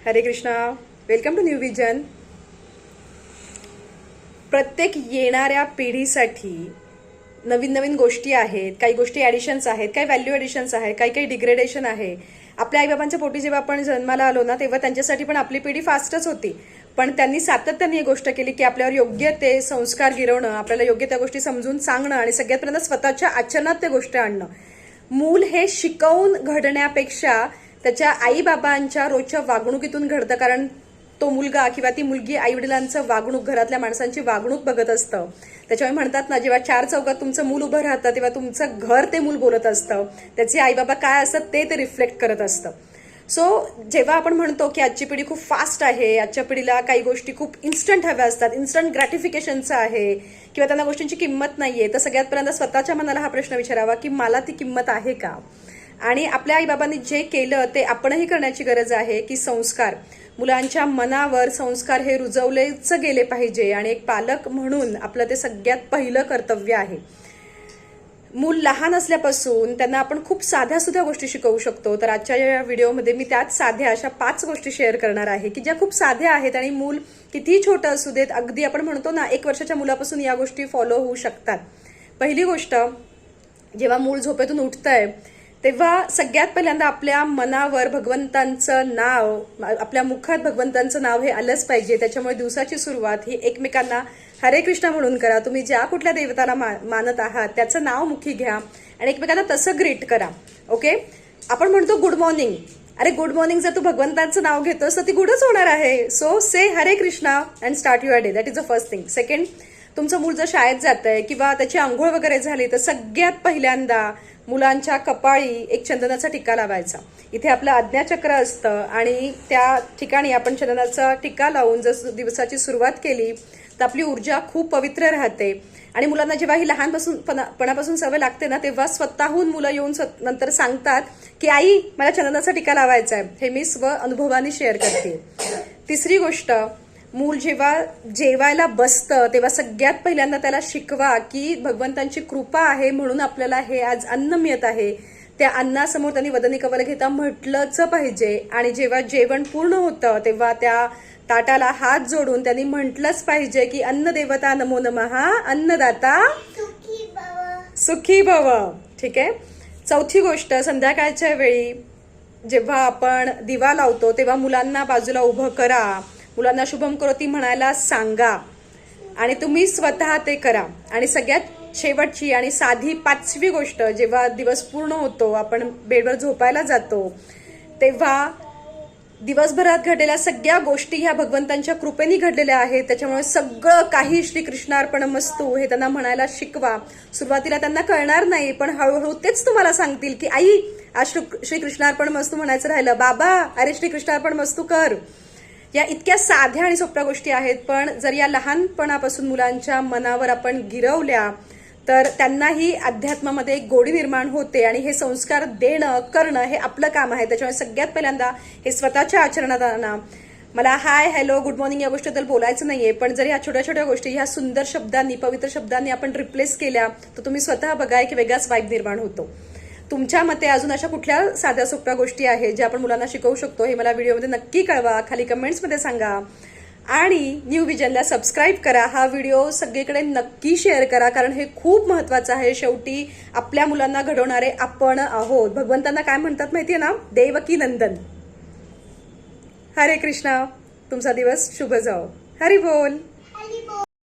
हरे Krishna. Welcome to New Vision. प्रत्येक येणाऱ्या पिढीसाठी नवीन नवीन गोष्टी आहेत. काही गोष्टी ॲडिशन्स आहेत, काही व्हॅल्यू ॲडिशन्स आहेत, काही काही डिग्रेडेशन आहे. आपल्या आईबाबांच्या पोटी जेव्हा आपण जन्माला आलो ना, तेव्हा त्यांच्यासाठी पण आपली पिढी फास्टच होती. पण त्यांनी सातत्याने ही गोष्ट केली की आपल्यावर योग्य ते संस्कार गिरवणं, आपल्याला योग्य त्या गोष्टी समजून सांगणं आणि सगळ्यात पहिल्यांदा स्वतःच्या आचरणात त्या गोष्टी आणणं. मूल हे शिकवून घडण्यापेक्षा त्याच्या आईबाबांच्या रोजच्या वागणुकीतून घडतं. कारण तो मुलगा किंवा ती मुलगी आईवडिलांचं वागणूक, घरातल्या माणसांची वागणूक बघत असतं. त्याच्यामुळे म्हणतात ना, जेव्हा चार चौकात तुमचं मूल उभं राहतं तेव्हा तुमचं घर ते मूल बोलत असतं. त्याचे आईबाबा काय असतात ते रिफ्लेक्ट करत असतं. सो जेव्हा आपण म्हणतो की आजची पिढी खूप फास्ट आहे, आजच्या पिढीला काही गोष्टी खूप इन्स्टंट हव्या असतात, इन्स्टंट ग्रॅटिफिकेशनचं आहे किंवा त्यांना गोष्टींची किंमत नाहीये, तर सगळ्यात पहिल्यांदा स्वतःच्या मनाला हा प्रश्न विचारावा की मला ती किंमत आहे का. आणि आपल्या आईबाबांनी जे केलं ते आपणही करण्याची गरज आहे की संस्कार, मुलांच्या मनावर संस्कार हे रुजवलेच गेले पाहिजे. आणि एक पालक म्हणून आपलं ते सगळ्यात पहिलं कर्तव्य आहे. मूल लहान असल्यापासून त्यांना आपण खूप साध्या सुद्धा गोष्टी शिकवू शकतो. तर आजच्या या व्हिडिओमध्ये मी त्याच साध्या अशा 5 गोष्टी शेअर करणार आहे की ज्या खूप साध्या आहेत आणि मूल कितीही छोटं असू देत, अगदी आपण म्हणतो ना 1 वर्षाच्या मुलापासून या गोष्टी फॉलो होऊ शकतात. पहिली गोष्ट, जेव्हा मूल झोपेतून उठतंय तेव्हा सगळ्यात पहिल्यांदा आपल्या मनावर भगवंतांचं नाव, आपल्या मुखात भगवंतांचं नाव हे आलंच पाहिजे. त्याच्यामुळे दिवसाची सुरुवात ही एकमेकांना हरे कृष्णा म्हणून करा. तुम्ही ज्या कुठल्या देवताला मानत आहात त्याचं नाव मुखी घ्या आणि एकमेकांना तसं ग्रीट करा. ओके. आपण म्हणतो गुड मॉर्निंग. अरे गुड मॉर्निंग जर तू भगवंतांचं नाव घेतोस तर ती गुडच होणार आहे. सो से हरे Krishna and start your day. That is the first thing. Second, तुमचं मूल जर शाळेत जात आहे किंवा त्याची आंघोळ वगैरे झाली तर सगळ्यात पहिल्यांदा मुलांच्या कपाळी एक चंदनाचा टिक्का लावायचा. इथे आपलं आज्ञाचक्र असतं आणि त्या ठिकाणी आपण चंदनाचा टिक्का लावून जर दिवसाची सुरुवात केली तर आपली ऊर्जा खूप पवित्र राहते. आणि मुलांना जेव्हा ही लहानपणापासून सवय लागते ना, तेव्हा स्वतःहून मुलं येऊन नंतर सांगतात की आई मला चंदनाचा टिक्का लावायचा आहे. हे मी स्व अनुभवाने शेअर करते. तिसरी गोष्ट, मूल जेव्हा जेवायला बसतं तेव्हा सगळ्यात पहिल्यांदा त्याला शिकवा की भगवंतांची कृपा आहे म्हणून आपल्याला हे आज अन्न मिळत आहे. त्या अन्नासमोर त्यांनी वदनी कवल घेता म्हटलंच पाहिजे. आणि जेव्हा जेवण पूर्ण होतं तेव्हा त्या ताटाला हात जोडून त्यांनी म्हटलंच पाहिजे की अन्न देवता नमो नमः, अन्नदाता सुखी भव. ठीक आहे. चौथी गोष्ट, संध्याकाळच्या वेळी जेव्हा आपण दिवा लावतो तेव्हा मुलांना बाजूला उभं करा, मुलांना शुभम करोती म्हणायला सांगा आणि तुम्ही स्वतः ते करा. आणि सगळ्यात शेवटची आणि साधी 5वी गोष्ट, जेव्हा दिवस पूर्ण होतो, आपण बेडवर झोपायला जातो तेव्हा दिवसभरात घडलेल्या सगळ्या गोष्टी ह्या भगवंतांच्या कृपेने घडलेल्या आहेत. त्याच्यामुळे सगळं काही श्रीकृष्णार्पणमस्तु हे त्यांना म्हणायला शिकवा. सुरुवातीला त्यांना कळणार नाही, पण हळूहळू तेच तुम्हाला सांगतील की आई आज श्रीकृष्णार्पणमस्तु म्हणायचं राहिलं, बाबा अरे श्रीकृष्णार्पणमस्तु कर. या इतक्या साध्या आणि सोप्या गोष्टी आहेत, पण जर या लहानपणापासून मुलांच्या मनावर आपण गिरवल्या तर त्यांनाही अध्यात्मामध्ये एक गोडी निर्माण होते. आणि हे संस्कार देणं करणं हे आपलं काम आहे. त्याच्यामुळे सगळ्यात पहिल्यांदा हे स्वतःच्या आचरणात आणा. मला हाय, हॅलो, गुड मॉर्निंग या गोष्टीबद्दल बोलायचं नाहीये, पण जर ह्या छोट्या छोट्या गोष्टी ह्या सुंदर शब्दांनी, पवित्र शब्दांनी आपण रिप्लेस केल्या तर तुम्ही स्वतः बघा एक वेगळाच वाईब निर्माण होतो. तुमच्या मते अजून अशा कुठल्या साध्या सोप्या गोष्टी आहेत ज्या आपण मुलांना शिकवू शकतो हे मला व्हिडिओमध्ये नक्की कळवा, खाली कमेंट्समध्ये सांगा. आणि न्यू विजनला सबस्क्राईब करा. हा व्हिडिओ सगळीकडे नक्की शेअर करा, कारण हे खूप महत्वाचं आहे. शेवटी आपल्या मुलांना घडवणारे आपण आहोत. भगवंतांना काय म्हणतात माहितीये ना, देवकी नंदन. हरे कृष्णा. तुमचा दिवस शुभ जाओ. हरी बोल.